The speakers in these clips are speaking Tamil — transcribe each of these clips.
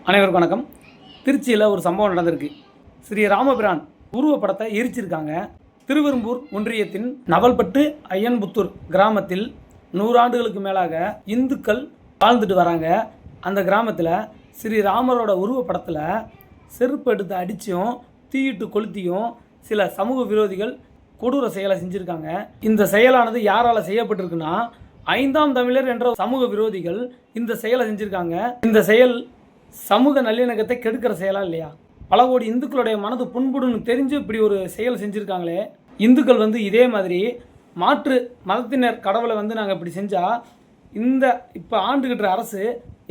அனைவருக்கும் வணக்கம். திருச்சியில் ஒரு சம்பவம் நடந்திருக்கு. ஸ்ரீ ராமபிரான் உருவப்படத்தை எரிச்சிருக்காங்க. திருவெரும்பூர் ஒன்றியத்தின் நவல்பட்டு ஐயன்புத்தூர் கிராமத்தில் 100 ஆண்டுகளுக்கு மேலாக இந்துக்கள் வாழ்ந்துட்டு வராங்க. அந்த கிராமத்தில் ஸ்ரீராமரோட உருவப்படத்தில் செருப்பு எடுத்து அடித்தும் தீயிட்டு கொளுத்தியும் சில சமூக விரோதிகள் கொடூர செயலை செஞ்சுருக்காங்க. இந்த செயலானது யாரால் செய்யப்பட்டிருக்குன்னா, 5ஆம் தமிழர் என்ற சமூக விரோதிகள் இந்த செயலை செஞ்சுருக்காங்க. இந்த செயல் சமூக நல்லிணக்கத்தை கெடுக்கிற செயலா இல்லையா? பல கோடி இந்துக்களுடைய மனது புண்புடுன்னு தெரிஞ்சு இப்படி ஒரு செயல் செஞ்சுருக்காங்களே. இந்துக்கள் இதே மாதிரி மாற்று மதத்தினர் கடவுளை நாங்கள் இப்படி செஞ்சால் இந்த இப்போ ஆண்டுகிட்ட அரசு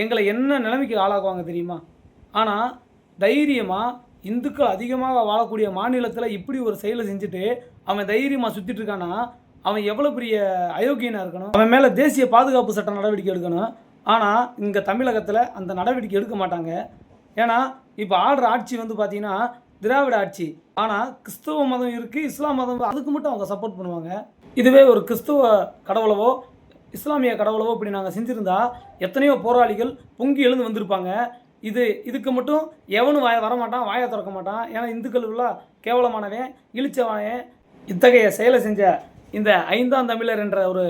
எங்களை என்ன நிலைமைக்கு ஆளாக்குவாங்க தெரியுமா? ஆனால் தைரியமாக இந்துக்கள் அதிகமாக வாழக்கூடிய மாநிலத்தில் இப்படி ஒரு செயலை செஞ்சுட்டு அவன் தைரியமாக சுற்றிட்டு இருக்கானா, அவன் எவ்வளோ பெரிய அயோக்கியனாக இருக்கணும். அவன் மேலே தேசிய பாதுகாப்பு சட்ட நடவடிக்கை எடுக்கணும். ஆனால் இங்கே தமிழகத்தில் அந்த நடவடிக்கை எடுக்க மாட்டாங்க. ஏன்னா இப்போ ஆடுற ஆட்சி பார்த்திங்கன்னா திராவிட ஆட்சி. ஆனால் கிறிஸ்தவ மதம் இருக்குது, இஸ்லாம் மதம், அதுக்கு மட்டும் அவங்க சப்போர்ட் பண்ணுவாங்க. இதுவே ஒரு கிறிஸ்துவ கடவுளவோ இஸ்லாமிய கடவுளவோ இப்படி நாங்கள் செஞ்சுருந்தா எத்தனையோ போராளிகள் பொங்கி எழுந்து வந்திருப்பாங்க. இதுக்கு மட்டும் எவனும் வரமாட்டான், வாயை திறக்க மாட்டான். ஏன்னா இந்துக்கள் உள்ள கேவலமானவன், இழிச்சவன். இத்தகைய செயலை செஞ்ச இந்த 5ஆம் தமிழர் என்ற ஒரு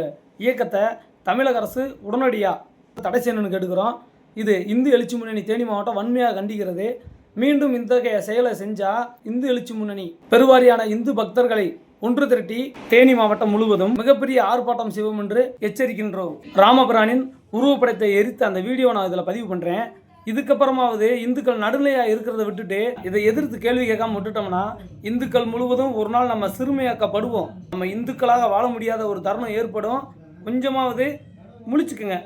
இயக்கத்தை தமிழக அரசு உடனடியாக தடை செய்யணும்னு கேட்டுக்கிறோம். இது இந்து எழுச்சி முன்னணி தேனி மாவட்டம் வன்மையாக கண்டிக்கிறது. மீண்டும் இத்தகைய செயலை செஞ்சால் இந்து எழுச்சி முன்னணி பெருவாரியான இந்து பக்தர்களை ஒன்று திரட்டி தேனி மாவட்டம் முழுவதும் மிகப்பெரிய ஆர்ப்பாட்டம் செய்வோம் என்று எச்சரிக்கின்றோம். ராமபிரானின் உருவப்படத்தை எரித்து அந்த வீடியோ நான் இதில் பதிவு பண்ணுறேன். இதுக்கப்புறமாவது இந்துக்கள் நடுநிலையாக இருக்கிறத விட்டுட்டு இதை எதிர்த்து கேள்வி கேட்காம விட்டுட்டோம்னா இந்துக்கள் முழுவதும் ஒரு நாள் நம்ம சிறுமையாக்கப்படுவோம். நம்ம இந்துக்களாக வாழ முடியாத ஒரு தருணம் ஏற்படும். கொஞ்சமாவது முழிச்சுக்குங்க.